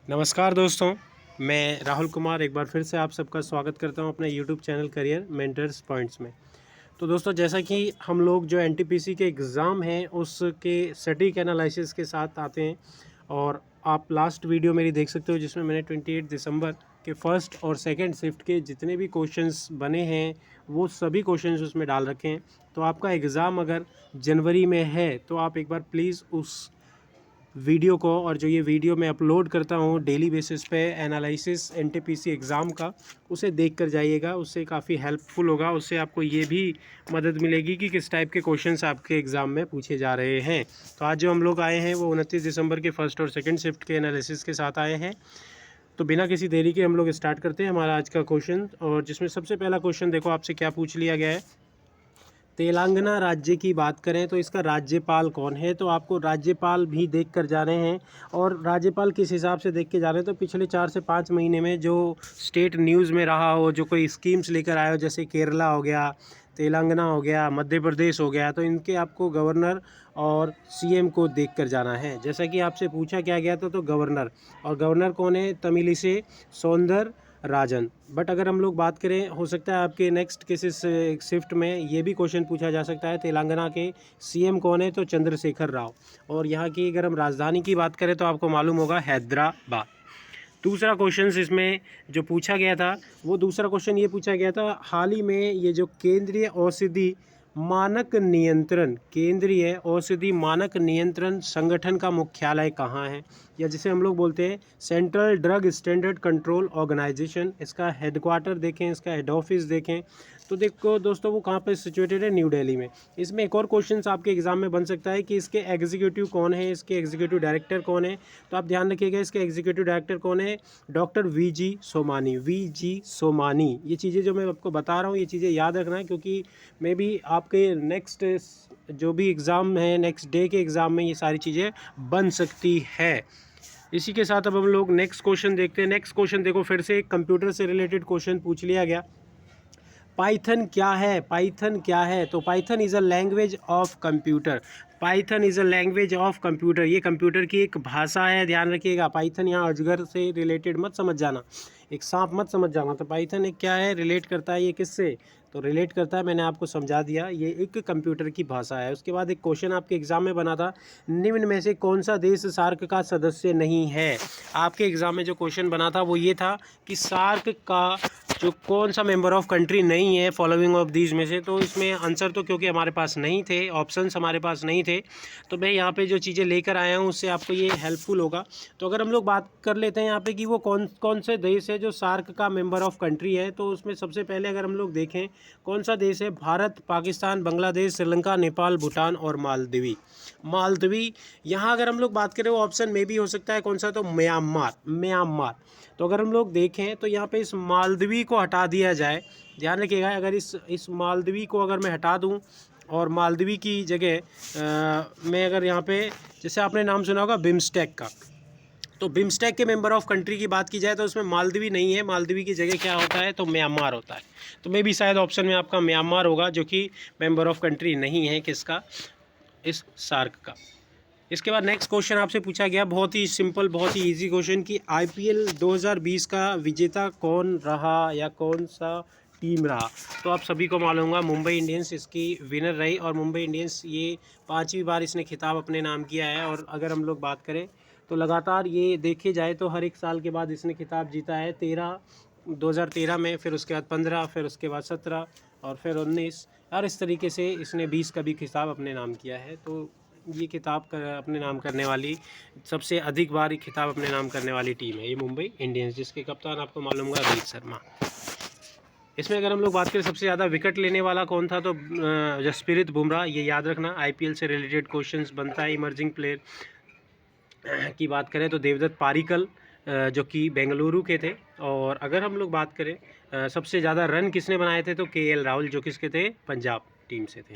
नमस्कार दोस्तों, मैं राहुल कुमार एक बार फिर से आप सबका स्वागत करता हूं अपने YouTube channel career mentors points में। तो दोस्तों, जैसा कि हम लोग जो एनटीपीसी के एग्ज़ाम हैं उसके सटीक एनालिसिस के साथ आते हैं, और आप लास्ट वीडियो मेरी देख सकते हो जिसमें मैंने 28 दिसंबर के फर्स्ट और सेकंड शिफ्ट के जितने भी क्वेश्चंस बने हैं वो सभी क्वेश्चंस उसमें डाल रखे हैं। तो आपका एग्ज़ाम अगर जनवरी में है तो आप एक बार प्लीज़ उस वीडियो को, और जो ये वीडियो मैं अपलोड करता हूँ डेली बेसिस पे एनालिसिस एनटीपीसी एग्ज़ाम का, उसे देख कर जाइएगा। उससे काफ़ी हेल्पफुल होगा। उससे आपको ये भी मदद मिलेगी कि किस टाइप के क्वेश्चंस आपके एग्ज़ाम में पूछे जा रहे हैं। तो आज जो हम लोग आए हैं वो 29 दिसंबर के फर्स्ट और सेकंड शिफ्ट के एनालिसिस के साथ आए हैं। तो बिना किसी देरी के हम लोग स्टार्ट करते हैं हमारा आज का क्वेश्चन। और जिसमें सबसे पहला क्वेश्चन देखो आपसे क्या पूछ लिया गया है। तेलंगाना राज्य की बात करें तो इसका राज्यपाल कौन है। तो आपको राज्यपाल भी देख कर जा रहे हैं, और राज्यपाल किस हिसाब से देख के जा रहे हैं तो पिछले 4 से 5 महीने में जो स्टेट न्यूज़ में रहा हो, जो कोई स्कीम्स लेकर आए हो, जैसे केरला हो गया, तेलंगाना हो गया, मध्य प्रदेश हो गया, तो इनके आपको गवर्नर और सीएम को देख कर जाना है। जैसा कि आपसे पूछा क्या गया था तो गवर्नर, और गवर्नर कौन है, तमिलिसई सौंदर राजन। बट अगर हम लोग बात करें, हो सकता है आपके नेक्स्ट किसी शिफ्ट में ये भी क्वेश्चन पूछा जा सकता है, तेलंगाना के सीएम कौन है तो चंद्रशेखर राव। और यहाँ की अगर हम राजधानी की बात करें तो आपको मालूम होगा हैदराबाद। दूसरा क्वेश्चन इसमें जो पूछा गया था, वो दूसरा क्वेश्चन ये पूछा गया था, हाल ही में ये जो केंद्रीय औषधि मानक नियंत्रण संगठन का मुख्यालय कहाँ है, या जिसे हम लोग बोलते हैं central drug standard control organization, इसका हेडक्वार्टर देखें, इसका हेड ऑफिस देखें तो देखो दोस्तों वो कहाँ पर सिचुएटेड है, न्यू दिल्ली में। इसमें एक और क्वेश्चन आपके एग्जाम में बन सकता है कि इसके एग्जीक्यूटिव कौन है, इसके एग्जीक्यूटिव डायरेक्टर कौन है। तो आप ध्यान रखिएगा, इसके एग्जीक्यूटिव डायरेक्टर कौन है, डॉक्टर वी जी सोमानी। ये चीज़ें जो मैं आपको बता रहा हूँ ये चीज़ें याद रखना है, क्योंकि मे बी आपके नेक्स्ट जो भी एग्ज़ाम है, नेक्स्ट डे के एग्ज़ाम में ये सारी चीज़ें बन सकती है। इसी के साथ अब हम लोग नेक्स्ट क्वेश्चन देखते हैं। नेक्स्ट क्वेश्चन देखो, फिर से एक कंप्यूटर से रिलेटेड क्वेश्चन पूछ लिया गया। पाइथन क्या है, पाइथन क्या है। तो Python is a language of computer. Python is a language of computer, ये कंप्यूटर की एक भाषा है, ध्यान रखिएगा। पाइथन यहाँ अजगर से रिलेटेड मत समझ जाना, एक सांप मत समझ जाना। तो पाइथन एक क्या है, रिलेट करता है ये किससे, तो रिलेट करता है, मैंने आपको समझा दिया, ये एक कंप्यूटर की भाषा है। उसके बाद एक क्वेश्चन आपके एग्जाम में बना था, निम्न में से कौन सा देश सार्क का सदस्य नहीं है। आपके एग्जाम में जो क्वेश्चन बना था वो ये था कि सार्क का जो कौन सा मेंबर ऑफ कंट्री नहीं है फॉलोइंग ऑफ दीज में से। तो इसमें आंसर तो क्योंकि हमारे पास नहीं थे, ऑप्शंस हमारे पास नहीं थे, तो मैं यहाँ पे जो चीज़ें लेकर आया हूँ उससे आपको ये हेल्पफुल होगा। तो अगर हम लोग बात कर लेते हैं यहाँ पे कि वो कौन कौन से देश है जो सार्क का मेंबर ऑफ कंट्री है, तो उसमें सबसे पहले अगर हम लोग देखें कौन सा देश है, भारत, पाकिस्तान, बांग्लादेश, श्रीलंका, नेपाल, भूटान और मालदीवी। मालदीवी यहाँ अगर हम लोग बात करें वो ऑप्शन में भी हो सकता है कौन सा, तो म्यांमार। तो अगर हम लोग देखें तो यहाँ पे इस मालदीवी को हटा दिया जाए, ध्यान रखिएगा, अगर इस मालदीवी को अगर मैं हटा दूँ और मालदीवी की जगह मैं अगर यहाँ पे, जैसे आपने नाम सुना होगा बिम्स्टेक का, तो बिम्स्टेक के मेंबर ऑफ कंट्री की बात की जाए तो उसमें मालदीवी नहीं है, मालदीवी की जगह क्या होता है तो म्यांमार होता है। तो मे भी शायद ऑप्शन में आपका म्यांमार होगा, जो कि मेंबर ऑफ कंट्री नहीं है किसका, इस सार्क का। इसके बाद नेक्स्ट क्वेश्चन आपसे पूछा गया, बहुत ही सिंपल, बहुत ही इजी क्वेश्चन, कि आईपीएल 2020 का विजेता कौन रहा या कौन सा टीम रहा। तो आप सभी को मालूम होगा मुंबई इंडियंस इसकी विनर रही, और मुंबई इंडियंस ये 5वीं बार इसने खिताब अपने नाम किया है। और अगर हम लोग बात करें तो लगातार ये देखे जाए तो हर एक साल के बाद इसने खिताब जीता है। 2013 में, फिर उसके बाद 15, फिर उसके बाद 17 और फिर 19, और इस तरीके से इसने 20 का भी खिताब अपने नाम किया है। तो ये खिताब अपने नाम करने वाली, सबसे अधिक बार खिताब अपने नाम करने वाली टीम है ये मुंबई इंडियंस, जिसके कप्तान आपको मालूम होगा रोहित शर्मा। इसमें अगर हम लोग बात करें सबसे ज़्यादा विकेट लेने वाला कौन था, तो जसप्रीत बुमराह। ये याद रखना, आईपीएल से रिलेटेड क्वेश्चंस बनता है। इमर्जिंग प्लेयर की बात करें तो देवदत्त पारिकल, जो कि बेंगलुरु के थे। और अगर हम लोग बात करें सबसे ज़्यादा रन किसने बनाए थे, तो केएल राहुल, जो किसके थे, पंजाब टीम से थे।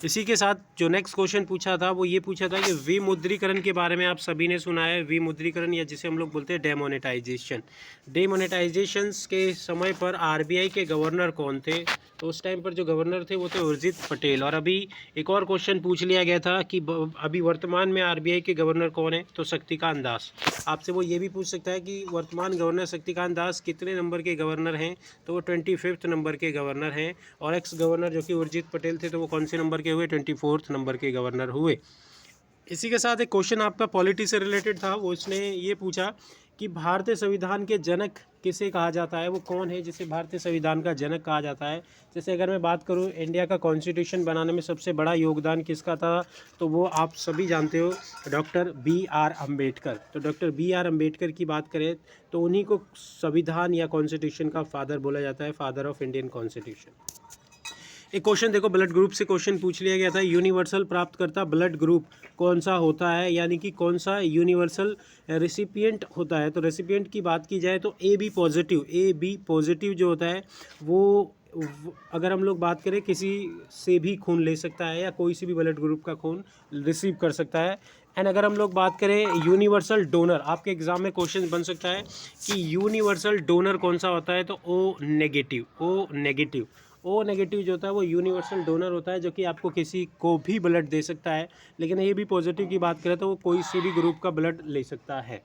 इसी के साथ जो नेक्स्ट क्वेश्चन पूछा था वो ये पूछा था कि विमुद्रीकरण के बारे में आप सभी ने सुना है। विमुद्रीकरण या जिसे हम लोग बोलते हैं डेमोनेटाइजेशन। डेमोनेटाइजेशन के समय पर आरबीआई के गवर्नर कौन थे? तो उस टाइम पर जो गवर्नर थे वो थे उर्जित पटेल। और अभी एक और क्वेश्चन पूछ लिया गया था कि अभी वर्तमान में आरबीआई के गवर्नर कौन है? तो शक्तिकांत दास। आपसे वो ये भी पूछ सकता है कि वर्तमान गवर्नर शक्तिकांत दास कितने नंबर के गवर्नर हैं? तो वो 25th नंबर के गवर्नर हैं। और एक्स गवर्नर जो कि उर्जित पटेल थे तो वो कौन से नंबर के हुए? 24th नंबर के गवर्नर हुए। इसी के साथ एक क्वेश्चन आपका पॉलिटी से रिलेटेड था। वो उसने ये पूछा कि भारतीय संविधान के जनक किसे कहा जाता है? वो कौन है जिसे भारतीय संविधान का जनक कहा जाता है? जैसे अगर मैं बात करूं इंडिया का कॉन्स्टिट्यूशन बनाने में सबसे बड़ा योगदान किसका था? तो वो आप सभी जानते हो, डॉक्टर BR अम्बेडकर। तो डॉक्टर BR अम्बेडकर की बात करें तो उन्हीं को संविधान या कॉन्स्टिट्यूशन का फादर बोला जाता है, फादर ऑफ इंडियन कॉन्स्टिट्यूशन। एक क्वेश्चन देखो, ब्लड ग्रुप से क्वेश्चन पूछ लिया गया था। यूनिवर्सल प्राप्तकर्ता ब्लड ग्रुप कौन सा होता है, यानी कि कौन सा यूनिवर्सल रेसिपिएंट होता है? तो रेसिपिएंट की बात की जाए तो AB पॉजिटिव। AB पॉजिटिव जो होता है वो अगर हम लोग बात करें किसी से भी खून ले सकता है या कोई सी भी ब्लड ग्रुप का खून रिसीव कर सकता है। एंड अगर हम लोग बात करें यूनिवर्सल डोनर, आपके एग्जाम में क्वेश्चन बन सकता है कि यूनिवर्सल डोनर कौन सा होता है? तो O नेगेटिव। ओ नेगेटिव जो होता है वो यूनिवर्सल डोनर होता है, जो कि आपको किसी को भी ब्लड दे सकता है। लेकिन ये भी पॉजिटिव की बात करें तो वो कोई सी भी ग्रुप का ब्लड ले सकता है।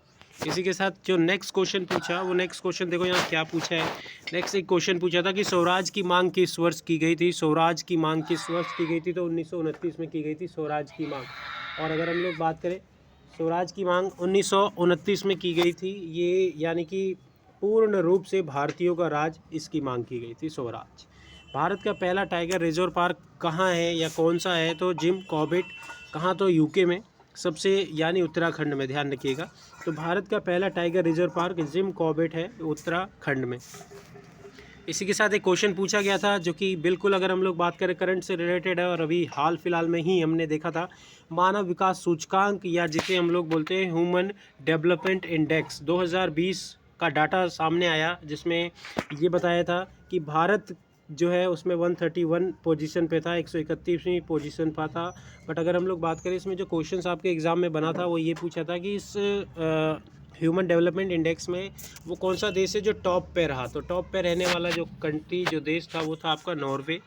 इसी के साथ जो नेक्स्ट क्वेश्चन पूछा, वो नेक्स्ट क्वेश्चन देखो यहाँ क्या पूछा है। नेक्स्ट एक क्वेश्चन पूछा था कि स्वराज की मांग किस वर्ष की गई थी? स्वराज की मांग किस वर्ष की गई थी? तो 1929 में की गई थी स्वराज की मांग। और अगर हम लोग बात करें स्वराज की मांग 1929 में की गई थी, ये यानी कि पूर्ण रूप से भारतीयों का राज, इसकी मांग की गई थी स्वराज। भारत का पहला टाइगर रिजर्व पार्क कहाँ है या कौन सा है? तो जिम कॉर्बेट। कहाँ? तो यूके में सबसे, यानी उत्तराखंड में, ध्यान रखिएगा। तो भारत का पहला tiger reserve park Jim Corbett है उत्तराखंड में। इसी के साथ एक क्वेश्चन पूछा गया था जो कि बिल्कुल अगर हम लोग बात करें करंट से रिलेटेड है और अभी हाल फिलहाल में ही हमने देखा था। मानव विकास सूचकांक या जिसे हम लोग बोलते हैं ह्यूमन डेवलपमेंट इंडेक्स 2020 का डाटा सामने आया, जिसमें ये बताया था कि भारत जो है उसमें 131 पोजीशन पे था, 131वीं पोजीशन पर था। बट अगर हम लोग बात करें इसमें जो क्वेश्चंस आपके एग्ज़ाम में बना था वो ये पूछा था कि इस ह्यूमन डेवलपमेंट इंडेक्स में वो कौन सा देश है जो टॉप पे रहा? तो टॉप पे रहने वाला जो कंट्री, जो देश था वो था आपका नॉर्वे।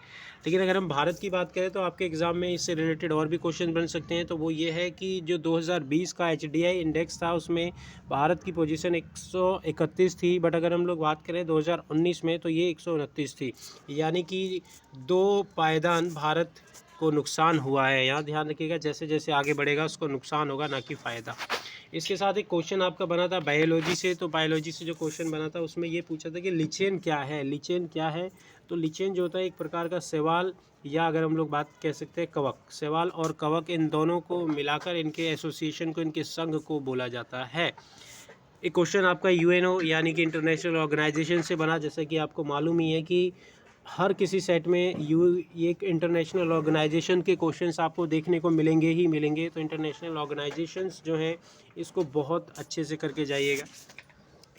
लेकिन अगर हम भारत की बात करें तो आपके एग्ज़ाम में इससे रिलेटेड और भी क्वेश्चन बन सकते हैं। तो वो ये है कि जो 2020 का HDI इंडेक्स था उसमें भारत की पोजीशन 131 थी। बट अगर हम लोग बात करें 2019 में तो ये 129 थी, यानी कि 2 पायदान भारत को नुकसान हुआ है। यहाँ ध्यान रखिएगा, जैसे जैसे आगे बढ़ेगा उसको नुकसान होगा, ना कि फ़ायदा। इसके साथ एक क्वेश्चन आपका बना था बायोलॉजी से। तो बायोलॉजी से जो क्वेश्चन बना था उसमें ये पूछा था कि लिचेन क्या है? लिचेन क्या है? तो लिचेन जो होता है एक प्रकार का शैवाल, या अगर हम लोग बात कह सकते हैं कवक। शैवाल और कवक, इन दोनों को मिलाकर इनके एसोसिएशन को, इनके संघ को बोला जाता है। एक क्वेश्चन आपका UNO यानी कि इंटरनेशनल ऑर्गेनाइजेशन से बना। जैसे कि आपको मालूम ही है कि हर किसी सेट में एक इंटरनेशनल ऑर्गेनाइजेशन के क्वेश्चंस आपको देखने को मिलेंगे ही मिलेंगे। तो इंटरनेशनल ऑर्गेनाइजेशंस जो हैं इसको बहुत अच्छे से करके जाइएगा।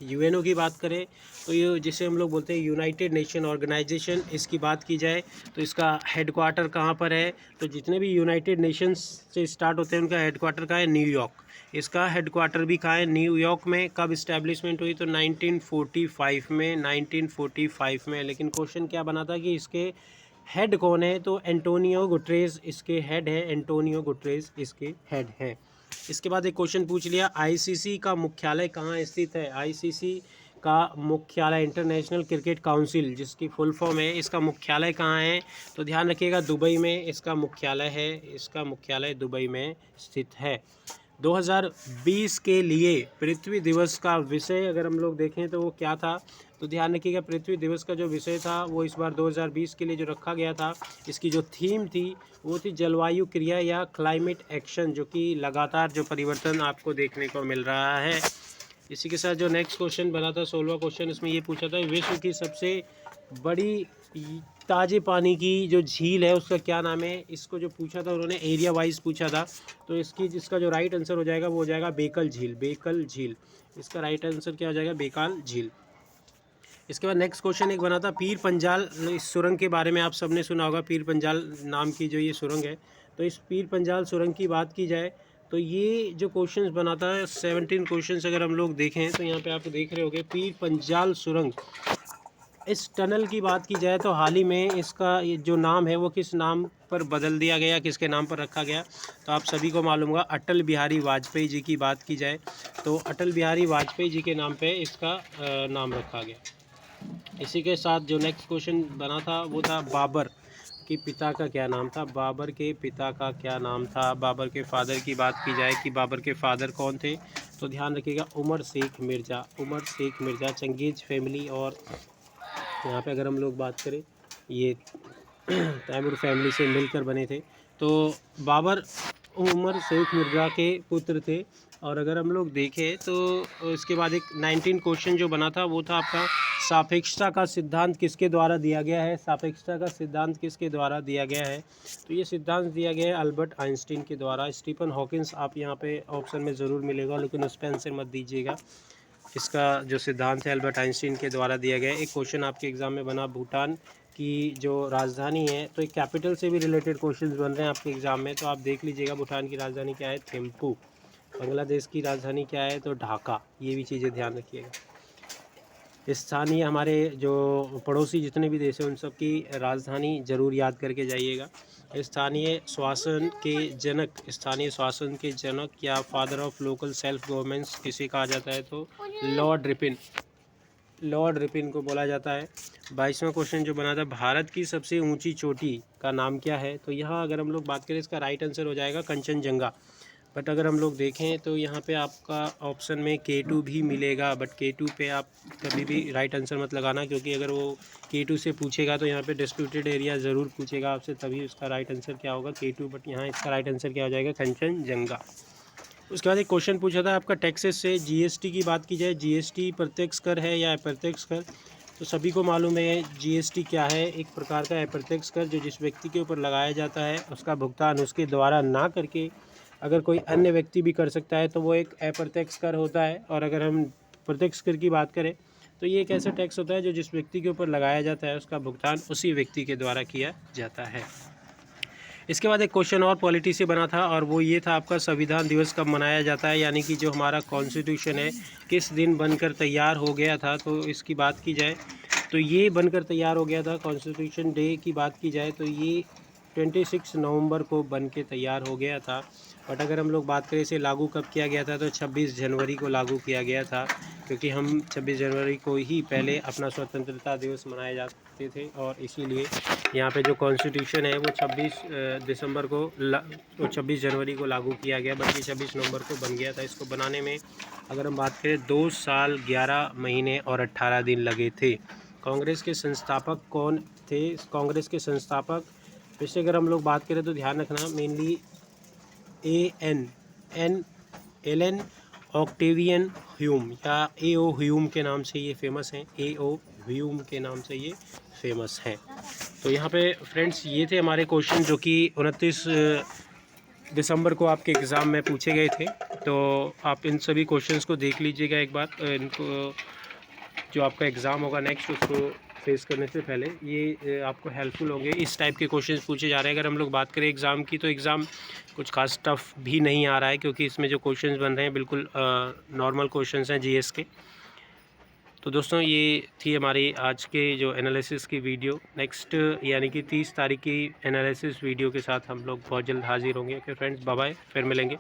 UNO की बात करें तो ये जिसे हम लोग बोलते हैं यूनाइटेड नेशन ऑर्गेनाइजेशन, इसकी बात की जाए तो इसका हेडक्वार्टर कहाँ पर है? तो जितने भी यूनाइटेड नेशंस से स्टार्ट होते हैं उनका हेडक्वार्टर कहाँ है? न्यूयॉर्क। इसका हेडक्वार्टर भी कहाँ है? न्यूयॉर्क में। कब इस्टेब्लिशमेंट हुई? तो 1945 में, 1945 में। लेकिन क्वेश्चन क्या बना था कि इसके हेड कौन है? तो एंटोनियो गुटेरेस इसके हेड है, एंटोनियो गुटेरेस इसके हेड है। इसके बाद एक क्वेश्चन पूछ लिया, ICC का मुख्यालय कहाँ स्थित है? ICC का मुख्यालय, इंटरनेशनल क्रिकेट काउंसिल जिसकी फुल फॉर्म है, इसका मुख्यालय कहाँ है? तो ध्यान रखिएगा दुबई में इसका मुख्यालय है। इसका मुख्यालय दुबई में स्थित है। 2020 के लिए पृथ्वी दिवस का विषय अगर हम लोग देखें तो वो क्या था? तो ध्यान रखिएगा पृथ्वी दिवस का जो विषय था वो इस बार 2020 के लिए जो रखा गया था, इसकी जो थीम थी वो थी जलवायु क्रिया या क्लाइमेट एक्शन, जो कि लगातार जो परिवर्तन आपको देखने को मिल रहा है। इसी के साथ जो नेक्स्ट क्वेश्चन बना था 16वां क्वेश्चन, इसमें ये पूछा था विश्व की सबसे बड़ी ताज़े पानी की जो झील है उसका क्या नाम है? इसको जो पूछा था उन्होंने एरिया वाइज पूछा था। तो इसका जो राइट आंसर हो जाएगा वो हो जाएगा बेकल झील। बेकल झील इसका राइट आंसर क्या हो जाएगा? बेकाल झील। इसके बाद नेक्स्ट क्वेश्चन एक बना था पीर पंजाल। इस सुरंग के बारे में आप सबने सुना होगा, पीर पंजाल नाम की जो ये सुरंग है। तो इस पीर पंजाल सुरंग की बात की जाए तो ये जो क्वेश्चंस बनाता है 17 क्वेश्चंस अगर हम लोग देखें तो यहाँ पे आप देख रहे होगे पीर पंजाल सुरंग। इस टनल की बात की जाए तो हाल ही में इसका ये जो नाम है वो किस नाम पर बदल दिया गया, किसके नाम पर रखा गया, तो आप सभी को मालूम होगा अटल बिहारी वाजपेयी जी की बात की जाए तो अटल बिहारी वाजपेयी जी के नाम पे इसका नाम रखा गया। इसी के साथ जो नेक्स्ट क्वेश्चन बना था वो था बाबर के पिता का क्या नाम था। बाबर के पिता का क्या नाम था। बाबर के फादर की बात की जाए कि बाबर के फादर कौन थे, तो ध्यान रखिएगा उमर शेख मिर्ज़ा। उमर शेख मिर्ज़ा चंगेज़ फैमिली और यहाँ पे अगर हम लोग बात करें ये तैमूर फैमिली से मिलकर बने थे। तो बाबर उमर शेख मिर्ज़ा के पुत्र थे। और अगर हम लोग देखें तो इसके बाद एक 19 क्वेश्चन जो बना था वो था आपका सापेक्षता का सिद्धांत किसके द्वारा दिया गया है। सापेक्षता का सिद्धांत किसके द्वारा दिया गया है, तो ये सिद्धांत दिया गया है अल्बर्ट आइंस्टीन के द्वारा। स्टीफन हॉकिंस आप यहाँ पे ऑप्शन में ज़रूर मिलेगा, लेकिन उस पर आंसर मत दीजिएगा। इसका जो सिद्धांत है अल्बर्ट आइंस्टीन के द्वारा दिया गया है। एक क्वेश्चन आपके एग्ज़ाम में बना भूटान की जो राजधानी है, तो एक कैपिटल से भी रिलेटेड क्वेश्चंस बन रहे हैं आपके एग्ज़ाम में, तो आप देख लीजिएगा भूटान की राजधानी क्या है, थिम्पू। बांग्लादेश की राजधानी क्या है, तो ढाका। ये भी चीज़ें ध्यान रखिएगा। स्थानीय हमारे जो पड़ोसी जितने भी देश हैं उन सब की राजधानी ज़रूर याद करके जाइएगा। स्थानीय शासन के जनक, स्थानीय शासन के जनक या father of local self governments किसे कहा जाता है, तो लॉर्ड रिपन। लॉर्ड रिपन को बोला जाता है। 22वां क्वेश्चन जो बना था भारत की सबसे ऊंची चोटी का नाम क्या है, तो यहाँ अगर हम लोग बात करें इसका राइट आंसर हो जाएगा कंचनजंगा। बट अगर हम लोग देखें तो यहाँ पे आपका ऑप्शन में K2 भी मिलेगा, बट K2 पे आप कभी भी राइट आंसर मत लगाना, क्योंकि अगर वो K2 से पूछेगा तो यहाँ पे डिस्प्यूटेड एरिया ज़रूर पूछेगा आपसे, तभी उसका राइट आंसर क्या होगा K2। बट यहाँ इसका राइट आंसर क्या हो जाएगा, कंचनजंगा। उसके बाद एक क्वेश्चन पूछा था आपका टैक्सेस से। GST की बात की जाए, GST प्रत्यक्ष कर है या अप्रत्यक्ष कर, तो सभी को मालूम है GST क्या है, एक प्रकार का अप्रत्यक्ष कर जो जिस व्यक्ति के ऊपर लगाया जाता है उसका भुगतान उसके द्वारा ना करके अगर कोई अन्य व्यक्ति भी कर सकता है तो वो एक अप्रत्यक्ष कर होता है। और अगर हम प्रत्यक्ष कर की बात करें तो ये एक ऐसा टैक्स होता है जो जिस व्यक्ति के ऊपर लगाया जाता है उसका भुगतान उसी व्यक्ति के द्वारा किया जाता है। इसके बाद एक क्वेश्चन और पॉलिटी से बना था और वो ये था आपका संविधान दिवस कब मनाया जाता है, यानी कि जो हमारा कॉन्स्टिट्यूशन है किस दिन बनकर तैयार हो गया था। तो इसकी बात की जाए तो ये बनकर तैयार हो गया था, कॉन्स्टिट्यूशन डे की बात की जाए तो ये 26 नवंबर को बन के तैयार हो गया था। बट अगर हम लोग बात करें इसे लागू कब किया गया था, तो 26 जनवरी को लागू किया गया था, क्योंकि हम 26 जनवरी को ही पहले अपना स्वतंत्रता दिवस मनाए जाते थे। और इसीलिए यहाँ पे जो कॉन्स्टिट्यूशन है वो 26 जनवरी को लागू किया गया, बल्कि 26 नवंबर को बन गया था। इसको बनाने में अगर हम बात करें 2 साल 11 महीने और 18 दिन लगे थे। कांग्रेस के संस्थापक कौन थे, कांग्रेस के संस्थापक वैसे अगर हम लोग बात करें तो ध्यान रखना मेनली एलन ऑक्टेवियन ह्यूम या A.O. ह्यूम के नाम से ये फेमस हैं। A.O. ह्यूम के नाम से ये फेमस हैं। तो यहाँ पे फ्रेंड्स ये थे हमारे क्वेश्चन जो कि 29 दिसंबर को आपके एग्ज़ाम में पूछे गए थे। तो आप इन सभी क्वेश्चंस को देख लीजिएगा एक बार, इनको जो आपका एग्ज़ाम होगा नेक्स्ट उसको फेस करने से पहले ये आपको हेल्पफुल होंगे। इस टाइप के क्वेश्चंस पूछे जा रहे हैं। अगर हम लोग बात करें एग्ज़ाम की तो एग्ज़ाम कुछ खास टफ भी नहीं आ रहा है, क्योंकि इसमें जो क्वेश्चंस बन रहे हैं बिल्कुल नॉर्मल क्वेश्चंस हैं GS के। तो दोस्तों ये थी हमारी आज के जो एनालिसिस की वीडियो। नेक्स्ट यानी कि 30 तारीख की एनालिसिस वीडियो के साथ हम लोग बहुत जल्द हाजिर होंगे। ओके फ्रेंड्स, बाय बाय, फिर मिलेंगे।